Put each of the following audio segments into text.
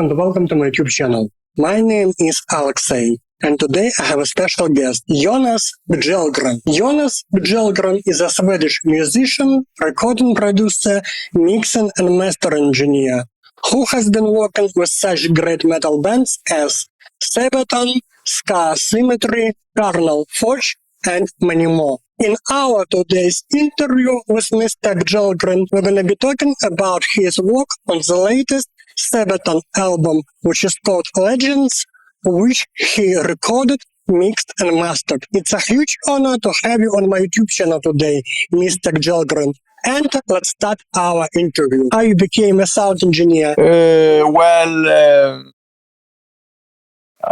and welcome to my YouTube channel. My name is Alexey, and today I have a special guest, Jonas Kjellgren. Jonas Kjellgren is a Swedish musician, recording producer, mixing and master engineer, who has been working with such great metal bands as Sabaton, Scar Symmetry, Carnal Forge, and many more. In our today's interview with Mr. Kjellgren, we're going to be talking about his work on the latest Sabaton album, which is called Legends, which he recorded, mixed, and mastered. It's a huge honor to have you on my YouTube channel today, Mr. Kjellgren. And let's start our interview. How you became a sound engineer?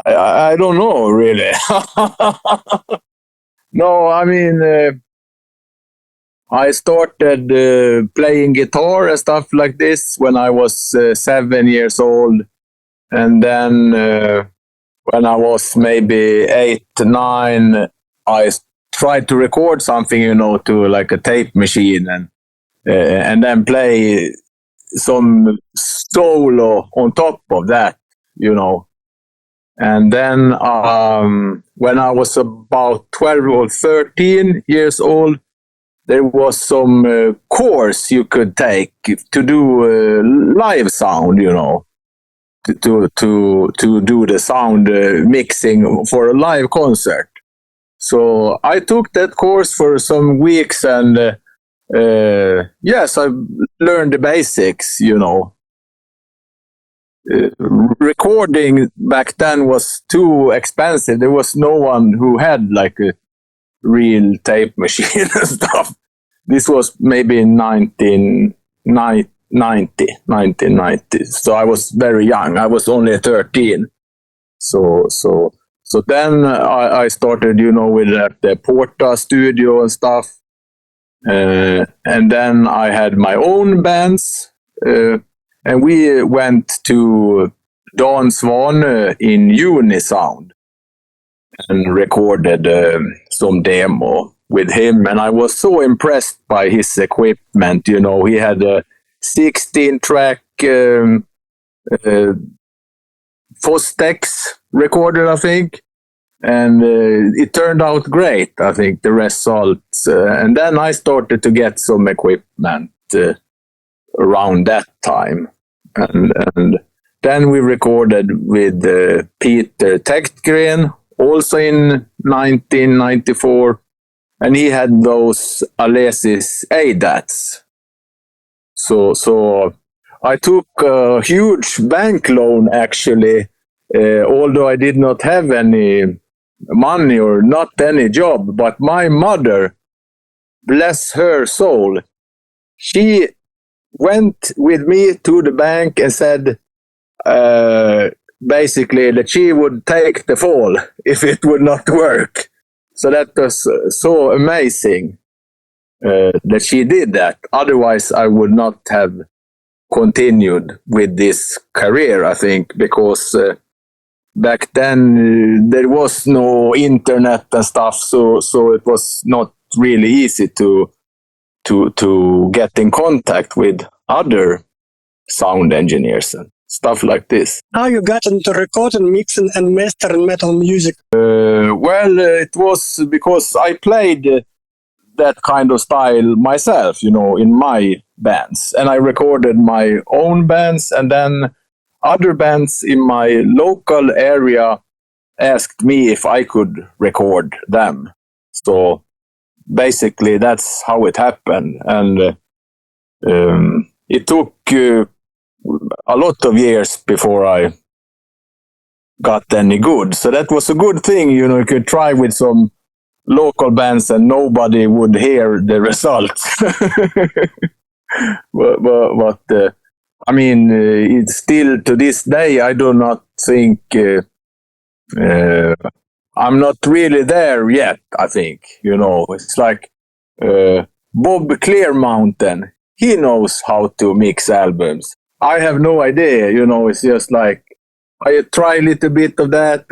I don't know, really. No, I mean, I started playing guitar and stuff like this when I was 7 years old. And then when I was maybe 8, 9, I tried to record something, to like a tape machine and then play some solo on top of that, And then when I was about 12 or 13 years old, there was some course you could take to do live sound, to do the sound mixing for a live concert. So I took that course for some weeks, and yes, I learned the basics, Recording back then was too expensive. There was no one who had like a real tape machine and stuff. This was maybe in 1990. So I was very young. I was only 13. So then I started, with the Porta studio and stuff. And then I had my own bands. And we went to Dan Swan in Unisound and recorded some demo with him. And I was so impressed by his equipment. He had a 16-track Fostex recorder, I think. And it turned out great, I think, the results. And then I started to get some equipment around that time. And then we recorded with Peter Tägtgren, also in 1994. And he had those Alesis ADATs. So I took a huge bank loan, actually, although I did not have any money or not any job. But my mother, bless her soul, she went with me to the bank and said basically that she would take the fall if it would not work. So that was so amazing that she did that. Otherwise, I would not have continued with this career, I think, because back then there was no internet and stuff, so it was not really easy to get in contact with other sound engineers and stuff like this. How you got into recording, mixing, and mastering metal music? It was because I played that kind of style myself, in my bands. And I recorded my own bands, and then other bands in my local area asked me if I could record them. So basically, that's how it happened. And it took a lot of years before I got any good. So that was a good thing, you could try with some local bands and nobody would hear the results. but I mean, it's still to this day, I do not think I'm not really there yet, I think. It's like Bob Clearmountain. He knows how to mix albums. I have no idea, it's just like I try a little bit of that,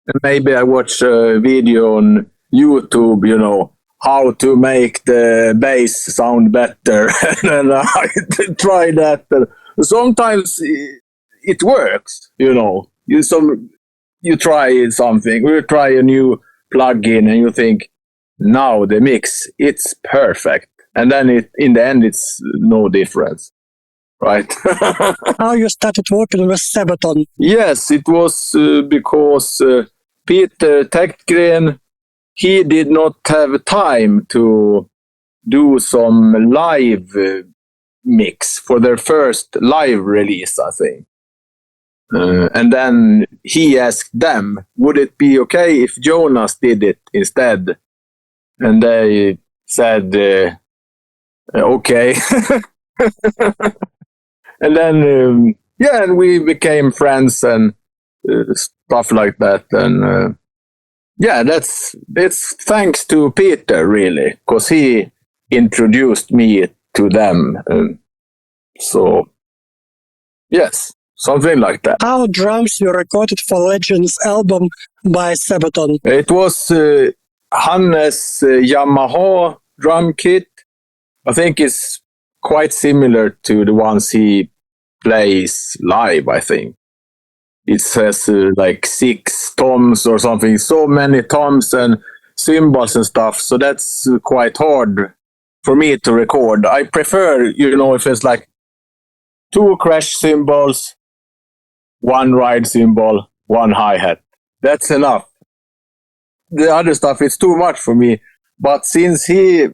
and maybe I watch a video on YouTube, how to make the bass sound better, and I try that. Sometimes it works, you try something, you try a new plugin and you think, now the mix, it's perfect. And then in the end, it's no difference, right? How you started working with Sabaton? Yes, it was because Peter Tägtgren, he did not have time to do some live mix for their first live release, I think. And then he asked them, would it be okay if Jonas did it instead? And they said, okay. And then, and we became friends and stuff like that. And it's thanks to Peter, really, because he introduced me to them. So, yes. Something like that. How drums you recorded for Legends album by Sabaton? It was Hannes Yamaha drum kit. I think it's quite similar to the ones he plays live, I think. It has like 6 toms or something. So many toms and cymbals and stuff. So that's quite hard for me to record. I prefer, if it's like 2 crash cymbals, 1 ride cymbal, 1 hi-hat. That's enough. The other stuff is too much for me. But since he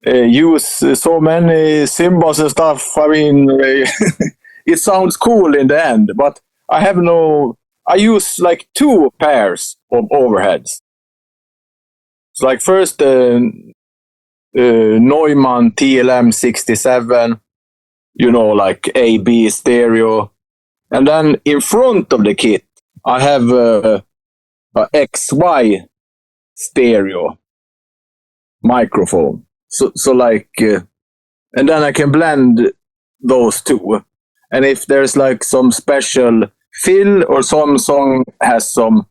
used so many cymbals and stuff, I mean, it sounds cool in the end. But I use like 2 pairs of overheads. It's like first Neumann TLM 67, like A-B stereo. And then in front of the kit, I have a XY stereo microphone. So like, and then I can blend those 2. And if there's like some special fill or some song has some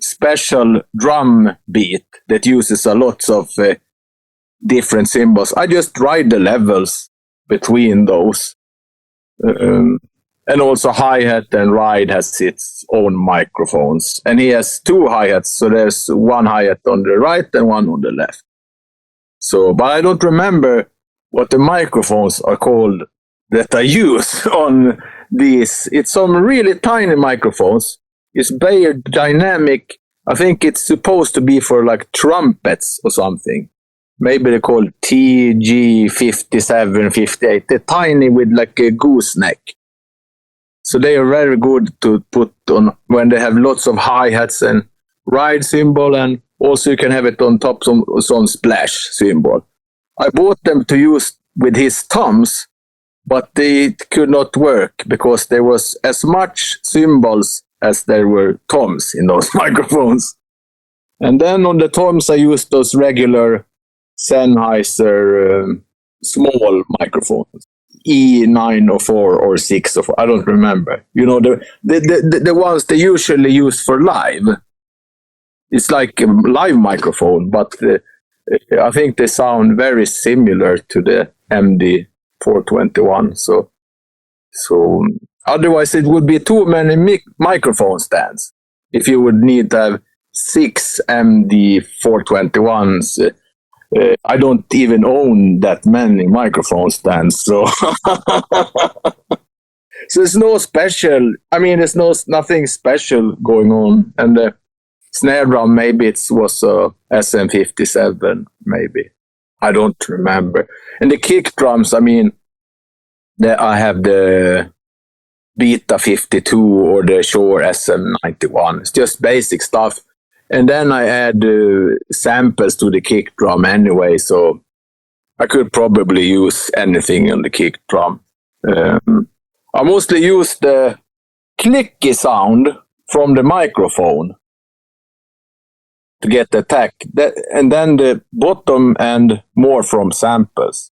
special drum beat that uses a lot of different cymbals, I just ride the levels between those. And also hi-hat and ride has its own microphones. And he has 2 hi-hats, so there's 1 hi-hat on the right and 1 on the left. So, but I don't remember what the microphones are called that I use on these. It's some really tiny microphones. It's Bayer Dynamic. I think it's supposed to be for like trumpets or something. Maybe they're called TG57, 58. They're tiny with like a gooseneck. So they are very good to put on when they have lots of hi-hats and ride cymbal, and also you can have it on top some splash cymbal. I bought them to use with his toms, but they could not work because there was as much cymbals as there were toms in those microphones. And then on the toms I used those regular Sennheiser small microphones. E9 or 4 or 6 or 4, I don't remember. The ones they usually use for live. It's like a live microphone, but I think they sound very similar to the MD421. So otherwise it would be too many microphone stands. If you would need to have 6 MD421s, I don't even own that many microphone stands, so so it's no special. I mean, there's nothing special going on. And the snare drum, maybe it was a SM57, maybe I don't remember. And the kick drums, I mean, I have the Beta 52 or the Shure SM91. It's just basic stuff. And then I add samples to the kick drum anyway, so I could probably use anything on the kick drum. I mostly use the clicky sound from the microphone to get the attack, and then the bottom and more from samples,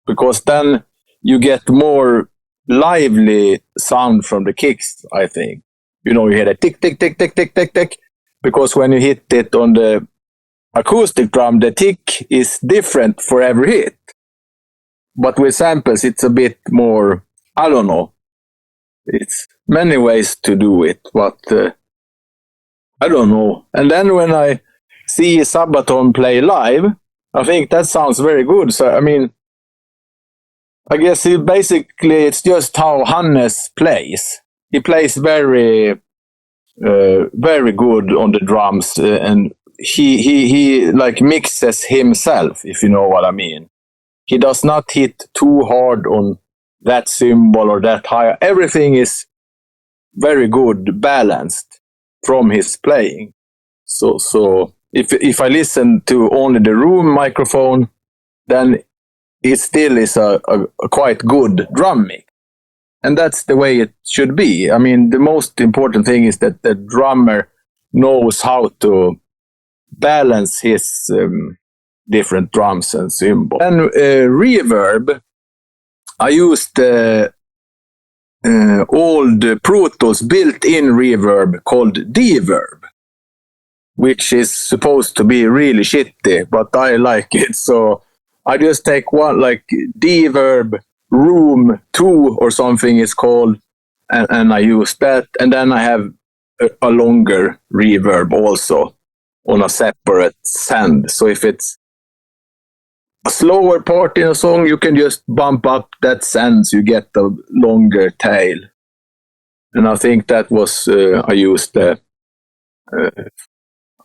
because then you get more lively sound from the kicks, I think. You hear the tick, tick, tick, tick, tick, tick, tick. Because when you hit it on the acoustic drum, the tick is different for every hit. But with samples, it's a bit more, I don't know. It's many ways to do it, but I don't know. And then when I see Sabaton play live, I think that sounds very good. So, I mean, I guess it's just how Hannes plays. He plays very, very good on the drums, and he like mixes himself, if you know what I mean. He does not hit too hard on that cymbal or that high. Everything is very good, balanced from his playing. So if I listen to only the room microphone, then it still is a quite good drum mix. And that's the way it should be. I mean, the most important thing is that the drummer knows how to balance his different drums and cymbals. And reverb, I used old Pro Tools built-in reverb called Deverb, which is supposed to be really shitty, but I like it. So I just take one, like Deverb Room 2 or something it's called, and I use that. And then I have a longer reverb also on a separate send. So if it's a slower part in a song, you can just bump up that send so you get the longer tail. And I think that was, I used the,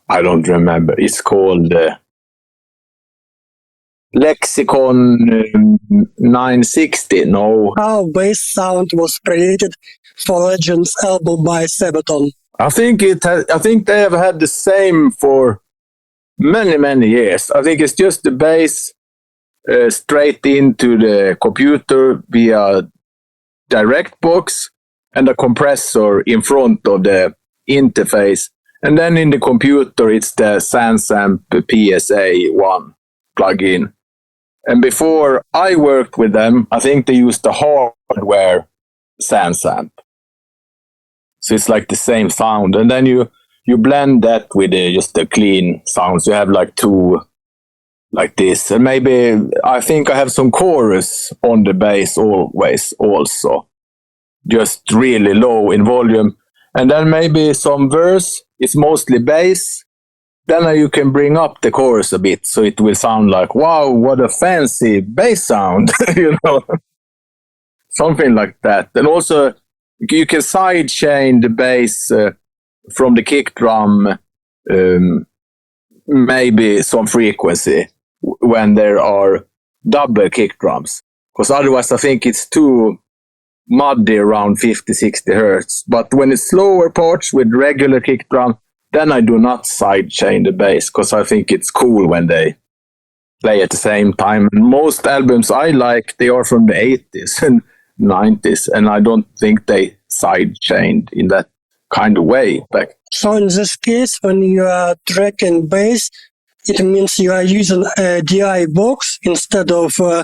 I don't remember, it's called Lexicon 960, no. How bass sound was created for Legends album by Sabaton? I think they have had the same for many years. I think it's just the bass straight into the computer via direct box and a compressor in front of the interface. And then in the computer, it's the SansAmp PSA1 plugin. And before I worked with them, I think they used the hardware SansAmp. So it's like the same sound. And then you blend that with just the clean sounds. You have like two like this. And maybe I think I have some chorus on the bass always also. Just really low in volume. And then maybe some verse. It's mostly bass. Then you can bring up the chorus a bit, so it will sound like, wow, what a fancy bass sound, you know, something like that. And also, you can sidechain the bass from the kick drum, maybe some frequency when there are double kick drums, because otherwise I think it's too muddy around 50-60 hertz. But when it's slower parts with regular kick drum, then I do not sidechain the bass, because I think it's cool when they play at the same time. And most albums I like, they are from the 80s and 90s, and I don't think they sidechained in that kind of way. So in this case, when you are tracking bass, it means you are using a DI box instead of a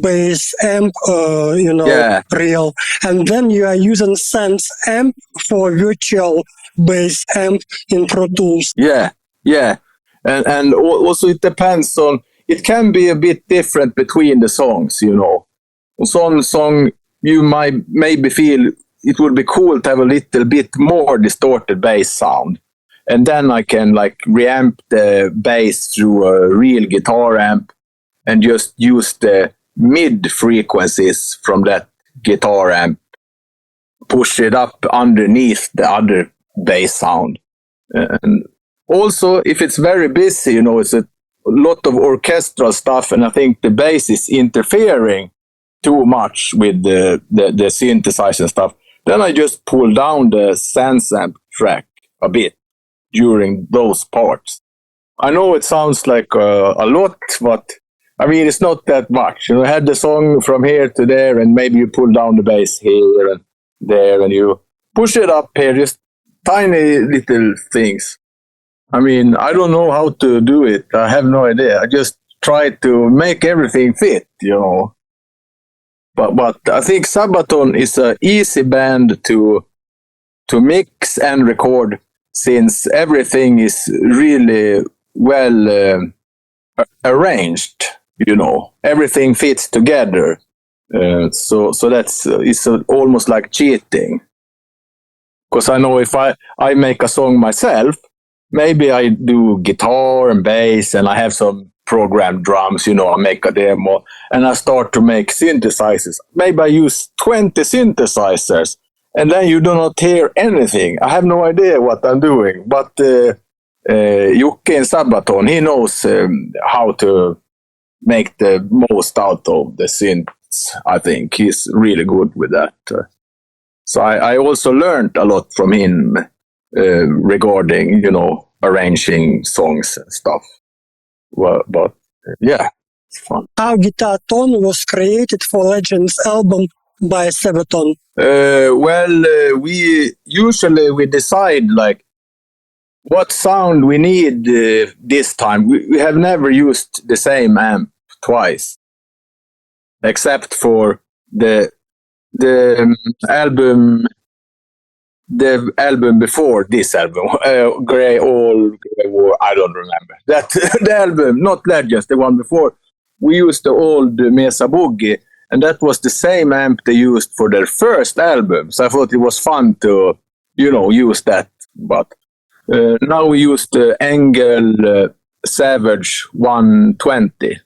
bass amp, real. And then you are using Sense amp for virtual bass amp in Pro Tools. Yeah. And also it depends on, it can be a bit different between the songs, you know. On some song, you might maybe feel it would be cool to have a little bit more distorted bass sound. And then I can like reamp the bass through a real guitar amp and just use the mid frequencies from that guitar amp, push it up underneath the other bass sound. And also, if it's very busy, you know, it's a lot of orchestral stuff, and I think the bass is interfering too much with the synthesizer stuff, then I just pull down the SansAmp track a bit during those parts. I know it sounds like a lot, but I mean, it's not that much. You know, I had the song from here to there, and maybe you pull down the bass here and there, and you push it up here, just tiny little things. I mean, I don't know how to do it. I have no idea. I just try to make everything fit, you know. But I think Sabaton is an easy band to mix and record, since everything is really well arranged, you know. Everything fits together So that's it's almost like cheating. Because I know if I make a song myself, maybe I do guitar and bass and I have some programmed drums, I make a demo and I start to make synthesizers. Maybe I use 20 synthesizers and then you do not hear anything. I have no idea what I'm doing. But Joakim Sabaton, he knows how to make the most out of the synths, I think. He's really good with that. So I also learned a lot from him regarding, arranging songs and stuff. Well, but yeah, it's fun. How Guitar Tone was created for Legends album by Sabaton? We usually decide like what sound we need this time. We have never used the same amp twice, except for the album before this album, Grey War, I don't remember. That the album, not Legends, the one before. We used the old Mesa Boogie, and that was the same amp they used for their first album. So I thought it was fun to, use that. But now we use the Engel Savage 120,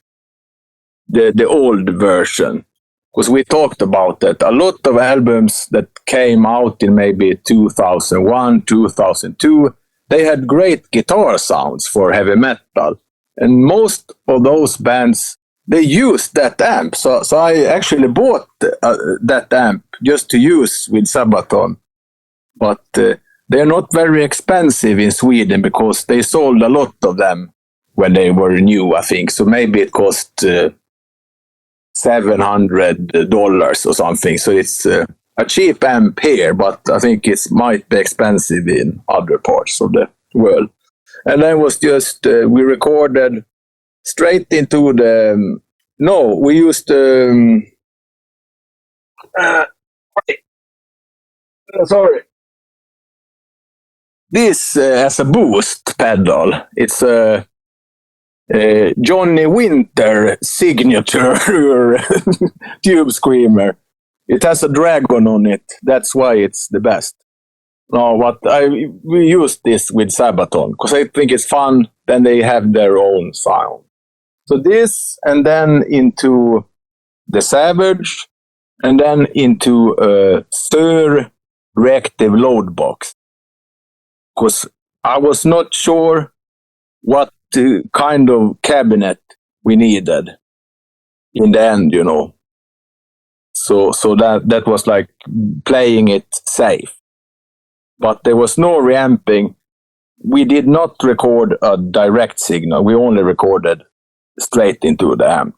the old version. Because we talked about that. A lot of albums that came out in maybe 2001, 2002, they had great guitar sounds for heavy metal. And most of those bands, they used that amp. So I actually bought that amp just to use with Sabaton. But they're not very expensive in Sweden because they sold a lot of them when they were new, I think. So maybe it cost $700 or something. So it's a cheap amp here, but I think it might be expensive in other parts of the world. And then was just, we recorded straight into the, we used, sorry. This has a boost pedal. It's a Johnny Winter signature tube screamer. It has a dragon on it. That's why it's the best. No, but we use this with Sabaton because I think it's fun. Then they have their own sound. So this, and then into the Savage, and then into a Sir reactive load box. Because I was not sure what kind of cabinet we needed in the end, So that was like playing it safe. But there was no reamping. We did not record a direct signal. We only recorded straight into the amp.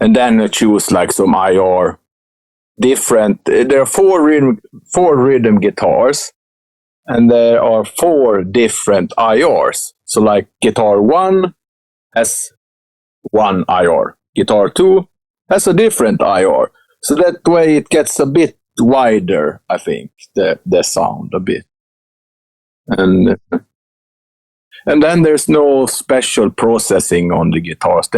And then choose like some IR different. There are four rhythm guitars. And there are 4 different IRs. So like guitar 1 has 1 IR. Guitar 2 has a different IR. So that way it gets a bit wider, I think, the sound a bit. And then there's no special processing on the guitars.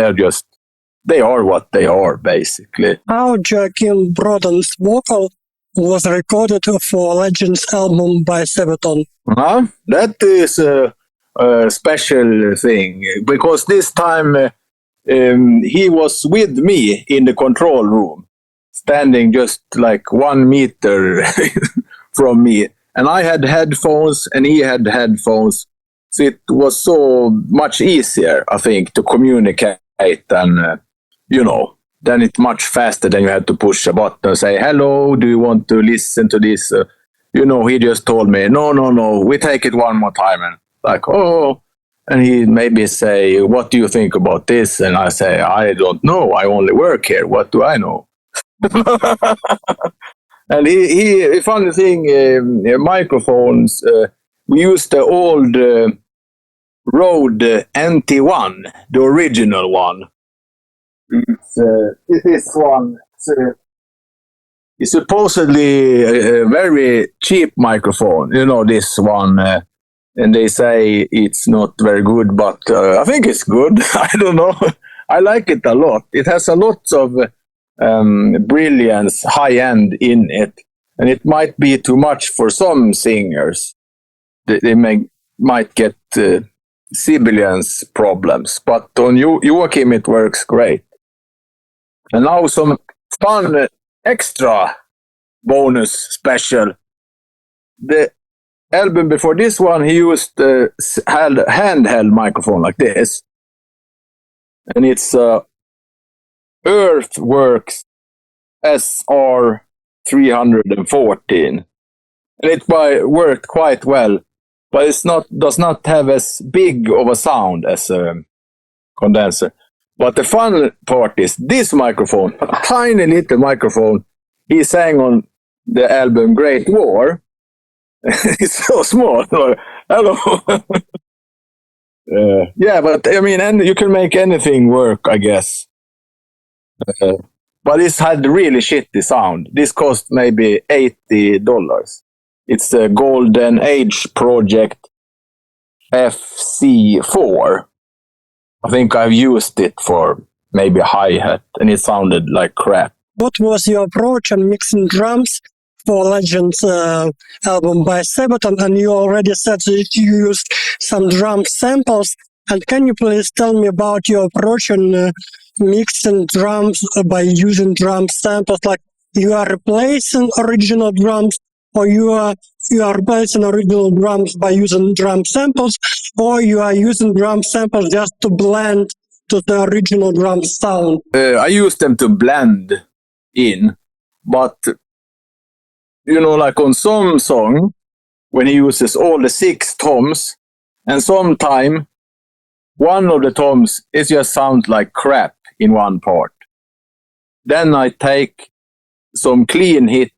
They are what they are, basically. How Joakim Broden's vocal was recorded for Legends album by Sabaton? That is a special thing, because this time he was with me in the control room, standing just like 1 meter from me. And I had headphones and he had headphones. So it was so much easier, I think, to communicate and, then it's much faster than you had to push a button and say, hello, do you want to listen to this? He just told me, no, we take it one more time. And like, oh, and he maybe say, what do you think about this? And I say, I don't know. I only work here. What do I know? And he funny thing, microphones, we used the old Rode NT1, the original one. It's this one. It's supposedly a very cheap microphone, this one. And they say it's not very good, but I think it's good. I don't know. I like it a lot. It has a lot of brilliance, high end in it, and it might be too much for some singers. They might get sibilance problems, but on Joakim it works great. And now some fun extra bonus special. The album before this one, he used a handheld microphone like this, and it's Earthworks SR 314, and it worked quite well, but does not have as big of a sound as a condenser. But the fun part is this microphone, a tiny little microphone. He sang on the album Great War. It's so small. Hello. Yeah, but I mean, and you can make anything work, I guess. But this had really shitty sound. This cost maybe $80. It's a Golden Age Project FC4. I think I've used it for maybe a hi-hat, and it sounded like crap. What was your approach on mixing drums for Legends album by Sabaton? And you already said that you used some drum samples. And can you please tell me about your approach on mixing drums by using drum samples? Like you are replacing original drums, or you are replacing original drums by using drum samples, or you are using drum samples just to blend to the original drum sound? I use them to blend in, but you know, like on some song, when he uses all the 6 toms, and sometime one of the toms, it just sounds like crap in one part. Then I take some clean hit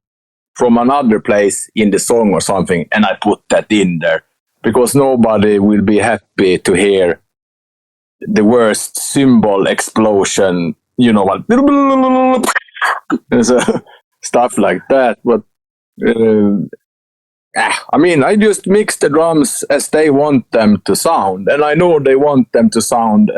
from another place in the song or something, and I put that in there, because nobody will be happy to hear the worst cymbal explosion, you know, what, stuff like that. But I mean, I just mix the drums as they want them to sound, and I know they want them to sound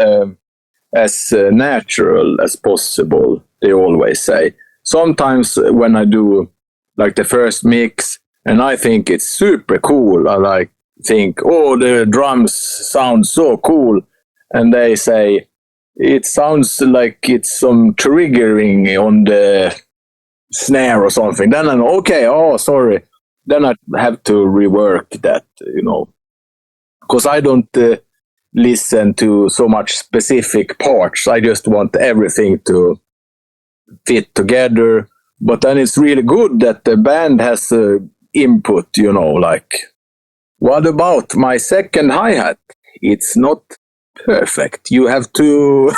as natural as possible, they always say. Sometimes when I do like the first mix, and I think it's super cool, I think, oh, the drums sound so cool, and they say, it sounds like it's some triggering on the snare or something. Then I'm okay, oh, sorry. Then I have to rework that, you know, because I don't listen to so much specific parts. I just want everything to fit together. But then it's really good that the band has input, you know, like, what about my second hi-hat? It's not perfect. You have to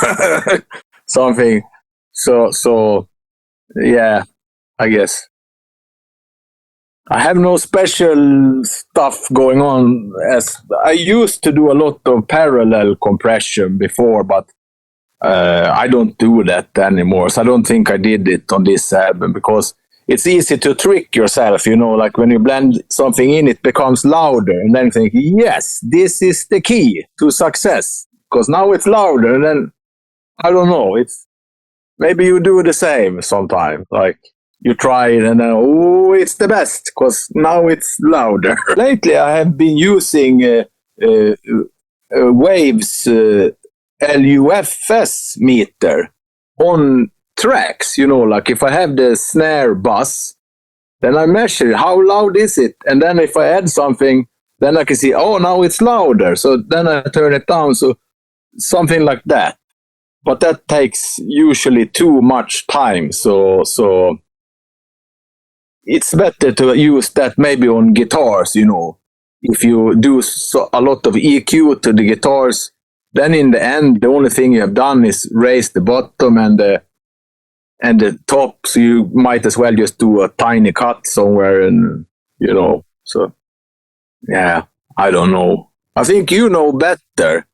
something. So yeah, I guess. I have no special stuff going on, as I used to do a lot of parallel compression before, but I don't do that anymore. So I don't think I did it on this album, because it's easy to trick yourself, you know, like when you blend something in, it becomes louder, and then you think, yes, this is the key to success, because now it's louder, and then, I don't know, it's, maybe you do the same sometimes, like, you try it and then, oh, it's the best, because now it's louder. Lately, I have been using Waves LUFS meter on tracks, you know, like if I have the snare bus, then I measure how loud is it, and then if I add something, then I can see, oh, now it's louder, so then I turn it down, so something like that. But that takes usually too much time, so it's better to use that maybe on guitars, you know. If you do a lot of EQ to the guitars, then in the end, the only thing you have done is raise the bottom and the top, so you might as well just do a tiny cut somewhere, and, you know, so, yeah, I don't know. I think you know better,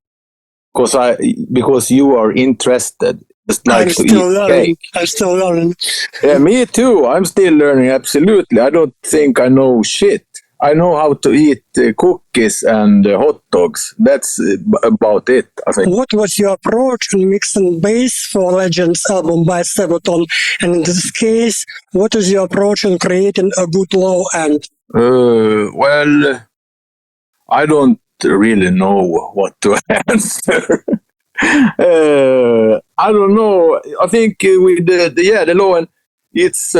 because you are interested. Like I'm still learning. I'm still learning. Yeah, me too. I'm still learning, absolutely. I don't think I know shit. I know how to eat cookies and hot dogs. That's about it, I think. What was your approach on mixing bass for Legends album by Sabaton? And in this case, what is your approach on creating a good low end? Well, I don't really know what to answer. I don't know. I think with the low end, it's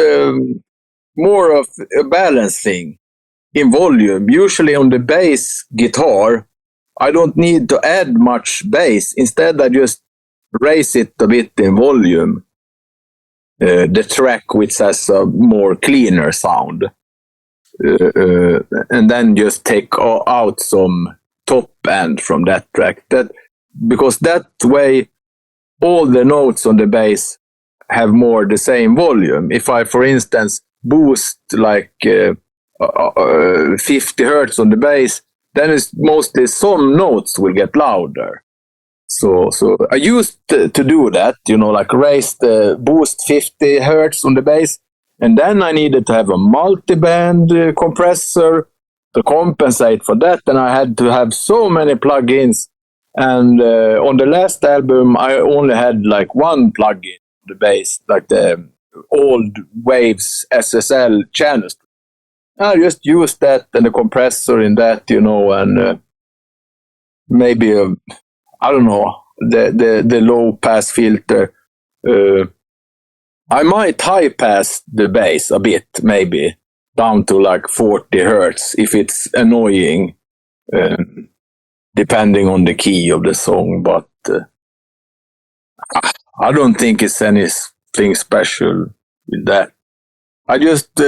more of a balance thing in volume. Usually on the bass guitar, I don't need to add much bass. Instead, I just raise it a bit in volume. The track which has a more cleaner sound. And then just take out some top end from that track. Because that way, all the notes on the bass have more the same volume. If I, for instance, boost like 50 hertz on the bass, then it's mostly some notes will get louder. So I used to do that, like raise the boost 50 hertz on the bass, and then I needed to have a multi-band compressor to compensate for that, and I had to have so many plugins. And on the last album, I only had like one plugin on the bass, like the old Waves SSL channel. I just used that and the compressor in that, and maybe I don't know, the low pass filter. I might high pass the bass a bit, maybe down to like 40 hertz if it's annoying, depending on the key of the song. But I don't think it's anything special with that. I just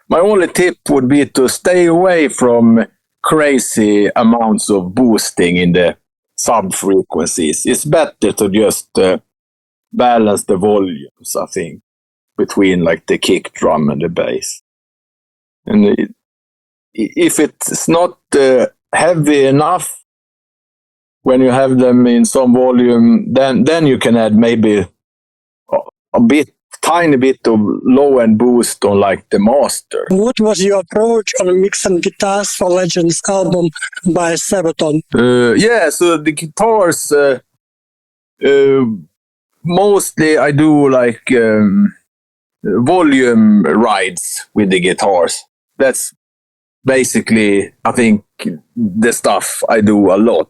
my only tip would be to stay away from crazy amounts of boosting in the sub frequencies. It's better to just balance the volumes, I think, between like the kick drum and the bass. And if it's not heavy enough when you have them in some volume, then you can add maybe tiny bit of low end boost on like the master. What was your approach on mixing guitars for Legends album by Sabaton? So the guitars, mostly I do like volume rides with the guitars. That's basically, I think, the stuff I do a lot.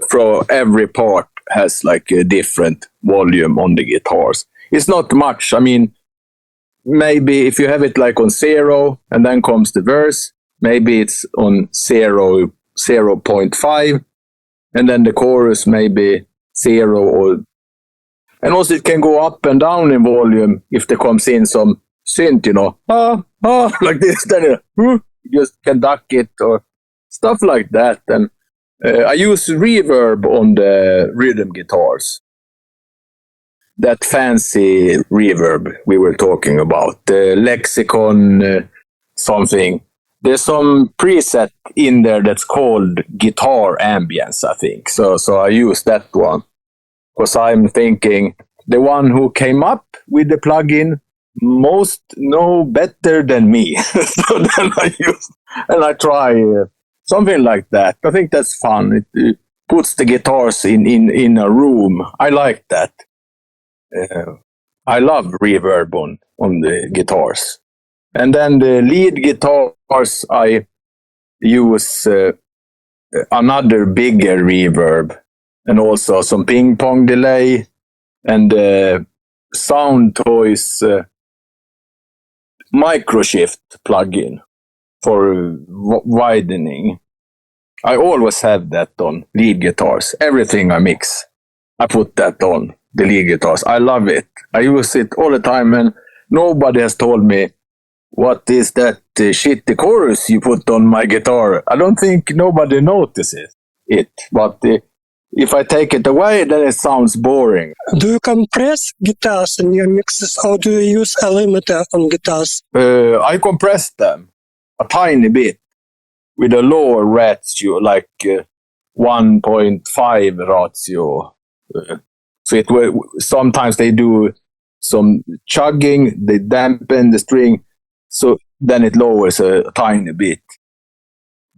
For every part has like a different volume on the guitars. It's not much. I mean, maybe if you have it like on 0 and then comes the verse, maybe it's on 0.5, and then the chorus maybe 0 and also it can go up and down in volume if there comes in some synth, like this, then you just can duck it or stuff like that. And I use reverb on the rhythm guitars. That fancy reverb we were talking about, the Lexicon something. There's some preset in there that's called guitar ambience, I think. So I use that one because I'm thinking the one who came up with the plugin most know better than me. So then I use and I try something like that. I think that's fun. It puts the guitars in a room. I like that. I love reverb on the guitars. And then the lead guitars, I use another bigger reverb and also some ping pong delay and Sound Toys microshift plugin for widening. I always have that on lead guitars. Everything I mix, I put that on the lead guitars. I love it. I use it all the time, and nobody has told me, what is that shitty chorus you put on my guitar? I don't think nobody notices it, but if I take it away, then it sounds boring. Do you compress guitars in your mixes, or do you use a limiter on guitars? I compress them a tiny bit with a lower ratio, like 1.5 ratio. So it will, sometimes they do some chugging, they dampen the string. So then it lowers a tiny bit.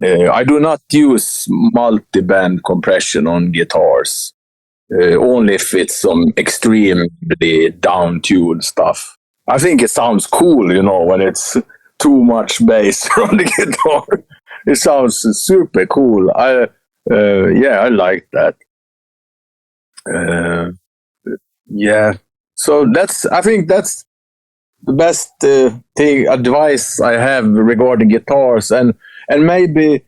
I do not use multi-band compression on guitars, only if it's some extremely down-tuned stuff. I think it sounds cool, when it's too much bass on the guitar. It sounds super cool. I like that. So I think that's the best advice I have regarding guitars, and maybe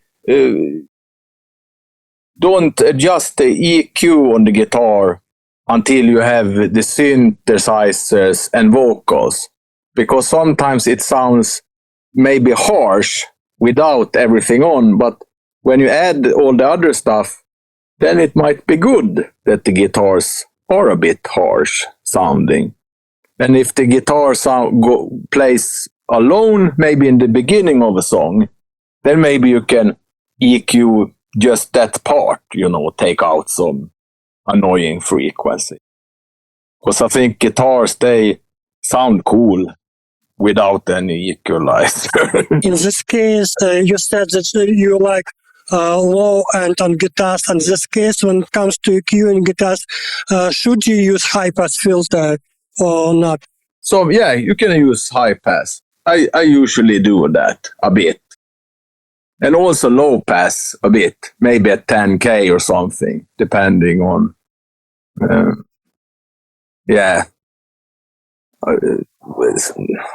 don't adjust the EQ on the guitar until you have the synthesizers and vocals, because sometimes it sounds maybe harsh without everything on, but when you add all the other stuff, then it might be good that the guitars are a bit harsh sounding. And if the guitar plays alone, maybe in the beginning of a song, then maybe you can EQ just that part, take out some annoying frequency. Because I think guitars, they sound cool without any equalizer. In this case, you said that you like low end on guitars. In this case, when it comes to EQ in guitars, should you use high pass filter or not? So yeah, you can use high pass. I usually do that a bit. And also low pass a bit, maybe at 10K or something, depending on, I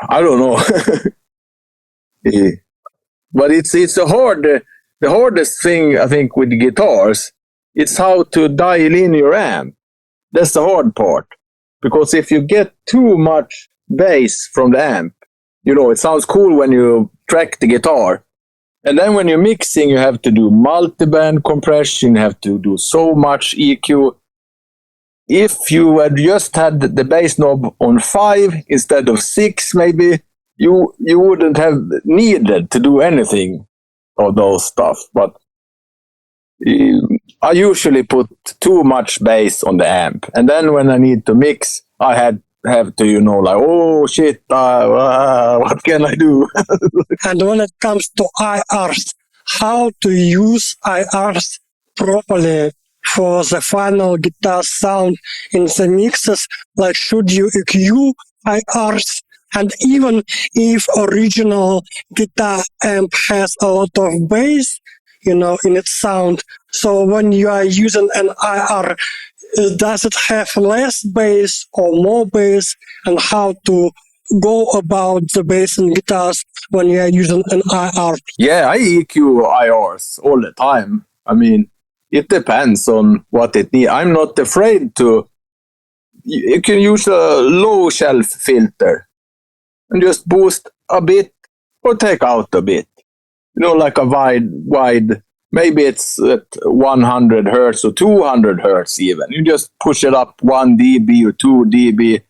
don't know. But it's the hardest thing, I think, with the guitars. It's how to dial in your amp. That's the hard part. Because if you get too much bass from the amp, it sounds cool when you track the guitar. And then when you're mixing, you have to do multi-band compression, you have to do so much EQ. If you had just had the bass knob on 5 instead of 6, maybe, you wouldn't have needed to do anything of those stuff. But I usually put too much bass on the amp. And then when I need to mix, I have to, oh shit, what can I do? And when it comes to IRs, how to use IRs properly for the final guitar sound in the mixes? Like, should you EQ IRs? And even if original guitar amp has a lot of bass, in its sound, so when you are using an IR, does it have less bass or more bass, and how to go about the bass in guitars when you are using an IR? Yeah, I EQ IRs all the time. I mean, it depends on what it needs. I'm not afraid to. You can use a low shelf filter and just boost a bit or take out a bit. Like a wide. Maybe it's at 100 hertz or 200 hertz even. You just push it up 1 dB or 2 dB.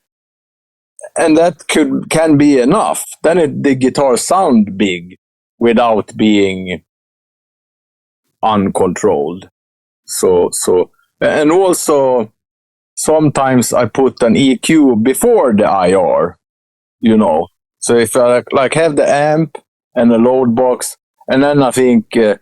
And that can be enough. Then the guitar sound big without being uncontrolled. So, and also sometimes I put an EQ before the IR, So if I have the amp and a load box, and then I think it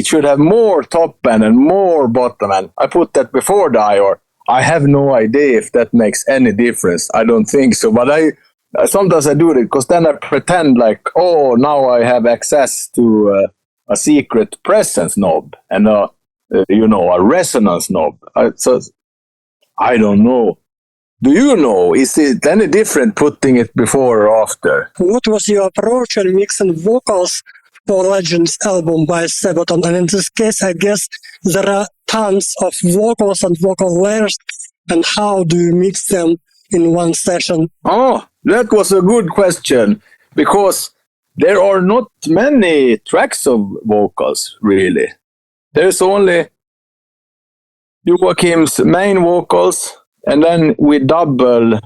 should have more top end and more bottom end. I put that before the IR. I have no idea if that makes any difference. I don't think so. But sometimes I do it because then I pretend now I have access to a secret presence knob and a resonance knob. So I don't know. Do you know? Is it any different putting it before or after? What was your approach in mixing vocals for Legends album by Sabaton? And in this case, I guess there are tons of vocals and vocal layers. And how do you mix them in one session? Oh, that was a good question. Because there are not many tracks of vocals, really. There's only Joakim's main vocals, and then we double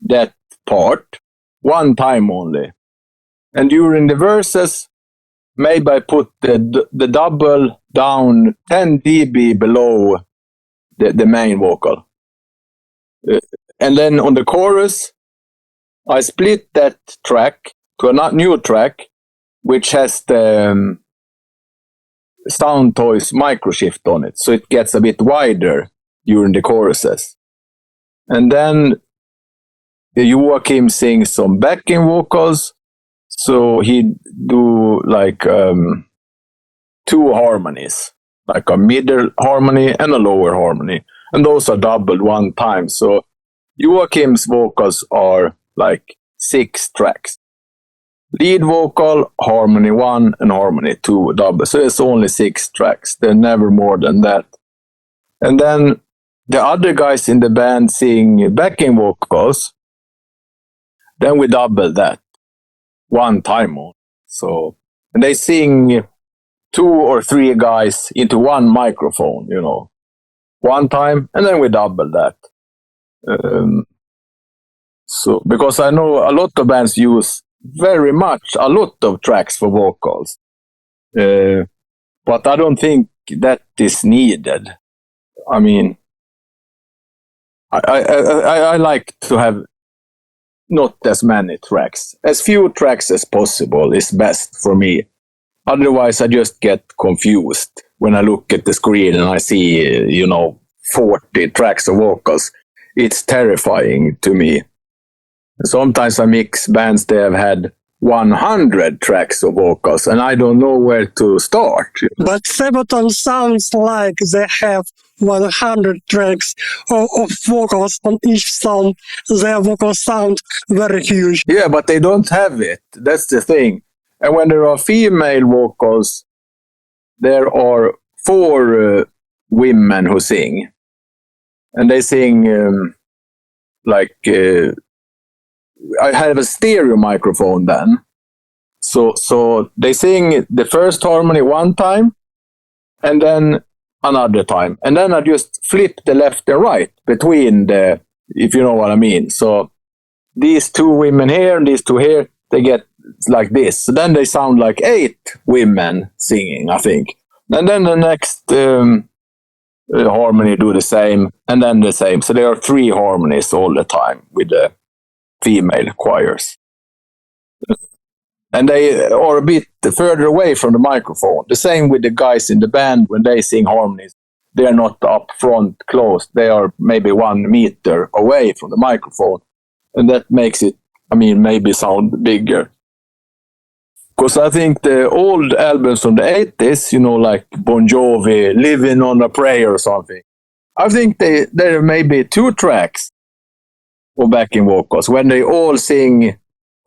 that part one time only. And during the verses, maybe I put the double down 10 dB below the main vocal. And then on the chorus, I split that track to a new track, which has the Sound Toys microshift on it, so it gets a bit wider during the choruses. And then Joakim sings some backing vocals, so he do like 2 harmonies, like a middle harmony and a lower harmony, and those are doubled one time. So Joakim's vocals are like 6 tracks. Lead vocal, harmony 1 and harmony 2 double. So it's only 6 tracks. They're never more than that. And then the other guys in the band sing backing vocals. Then we double that one time on. So, and they sing 2 or 3 guys into one microphone, one time, and then we double that. So, because I know a lot of bands use a lot of tracks for vocals. But I don't think that is needed. I mean, I like to have not as many tracks. As few tracks as possible is best for me. Otherwise, I just get confused when I look at the screen and I see, 40 tracks of vocals. It's terrifying to me. Sometimes I mix bands that have had 100 tracks of vocals, and I don't know where to start. But Sabaton sounds like they have 100 tracks of vocals on each song. Their vocals sound very huge. Yeah, but they don't have it. That's the thing. And when there are female vocals, there are 4 women who sing. And they sing I have a stereo microphone then. So they sing the first harmony one time and then another time. And then I just flip the left and right between if you know what I mean. So these 2 women here and these 2 here, they get like this. So then they sound like 8 women singing, I think. And then the next harmony do the same, and then the same. So there are 3 harmonies all the time with the female choirs. And they are a bit further away from the microphone. The same with the guys in the band when they sing harmonies. They are not up front close. They are maybe 1 meter away from the microphone. And that makes it, maybe sound bigger. Because I think the old albums from the 80s, like Bon Jovi, Living on a Prayer or something, I think there may be 2 tracks or backing vocals when they all sing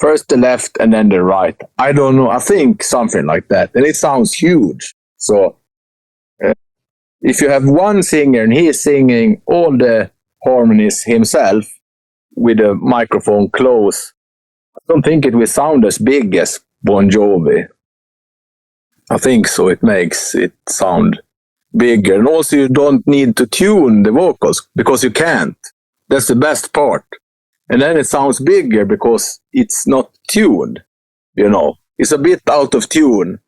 first the left and then the right. I don't know. I think something like that. And it sounds huge. So if you have one singer and he is singing all the harmonies himself with the microphone close, I don't think it will sound as big as Bon Jovi. I think so. It makes it sound bigger. And also you don't need to tune the vocals because you can't. That's the best part. And then it sounds bigger because it's not tuned, It's a bit out of tune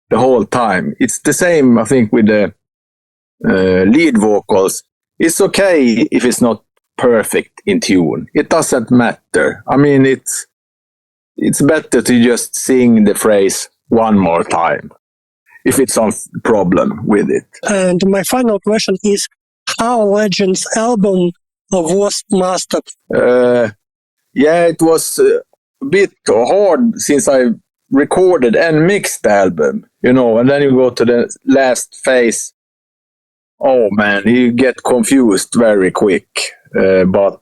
the whole time. It's the same, I think, with the lead vocals. It's okay if it's not perfect in tune. It doesn't matter. It's better to just sing the phrase one more time if it's some problem with it. And my final question is, how Legends album was mastered? It was a bit hard since I recorded and mixed the album, and then you go to the last phase. Oh man, you get confused very quick. But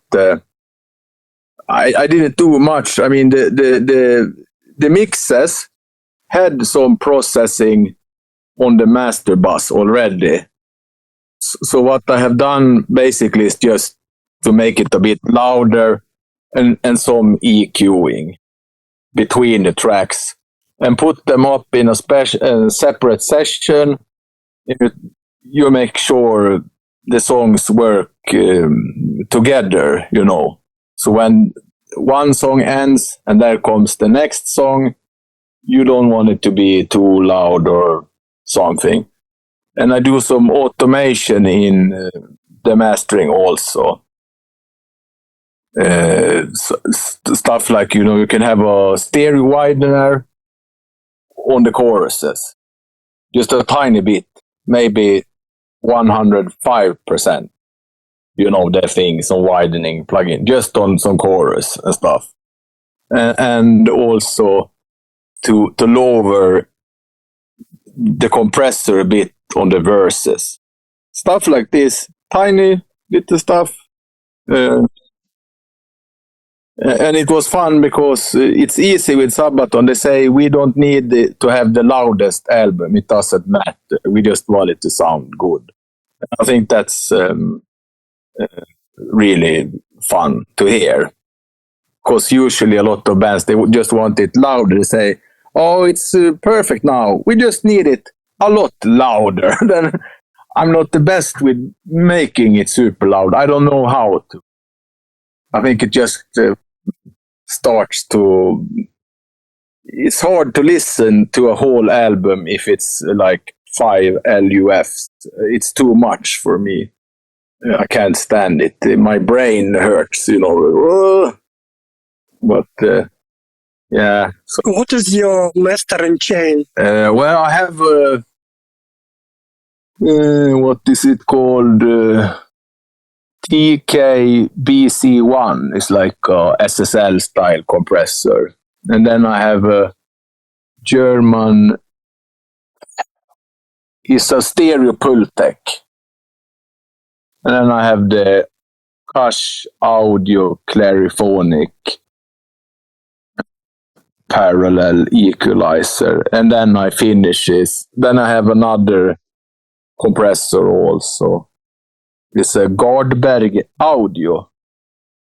I didn't do much. The mixes had some processing on the master bus already. So what I have done basically is just to make it a bit louder and some EQing between the tracks and put them up in a separate session. You make sure the songs work together, So when one song ends and there comes the next song, you don't want it to be too loud or something. And I do some automation in the mastering also. stuff like, you can have a stereo widener on the choruses. Just a tiny bit, maybe 105%. The things on widening plugin, just on some chorus and stuff. And also to lower the compressor a bit on the verses. Stuff like this, tiny little stuff. And it was fun because it's easy with Sabaton. They say we don't need to have the loudest album. It doesn't matter. We just want it to sound good. I think that's really fun to hear. Because usually a lot of bands, they just want it louder. They say, oh, it's perfect now. We just need it a lot louder. Then I'm not the best with making it super loud. I don't know how to. I think it just starts to... It's hard to listen to a whole album if it's like 5 LUFs. It's too much for me. I can't stand it. My brain hurts, But, yeah. So, what is your mastering chain? Well, I have... what is it called? TK-BC1 is like a SSL style compressor. And then I have a German... It's a stereo Pultec. And then I have the Cash Audio Clariphonic parallel equalizer. And then I finish this. Then I have another compressor also. It's a Gardberg Audio.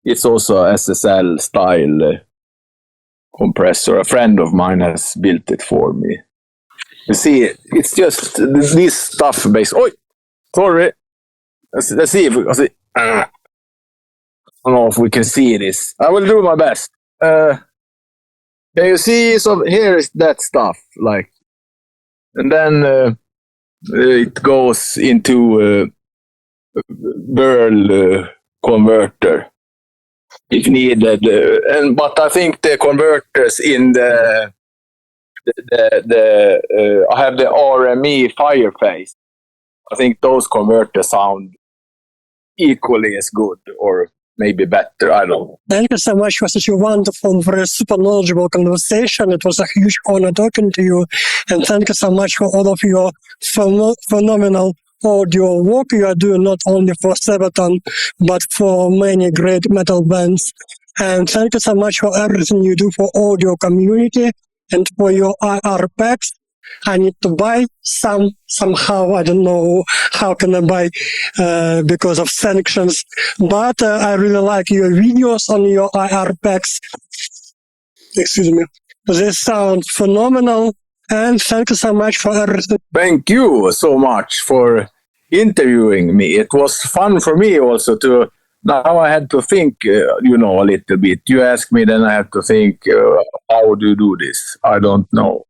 It's also a SSL style compressor. A friend of mine has built it for me. You see, it's just this stuff based. Oh, sorry. Let's see if we can see. I don't know if we can see this. I will do my best. Can you see? So here is that stuff, like, and then it goes into Burl converter if needed. But I think the converters in the I have the RME Fireface. I think those converters sound equally as good, or maybe better. I don't know. Thank you so much for such a wonderful, very super knowledgeable conversation. It was a huge honor talking to you. And thank you so much for all of your phenomenal audio work you are doing, not only for Sabaton, but for many great metal bands. And thank you so much for everything you do for audio community and for your IR packs. I need to buy somehow. I don't know how can I buy because of sanctions. But I really like your videos on your IR packs. Excuse me. They sound phenomenal. And thank you so much for everything. Thank you so much for interviewing me. It was fun for me also to... Now I had to think, a little bit. You asked me, then I have to think, how do you do this? I don't know.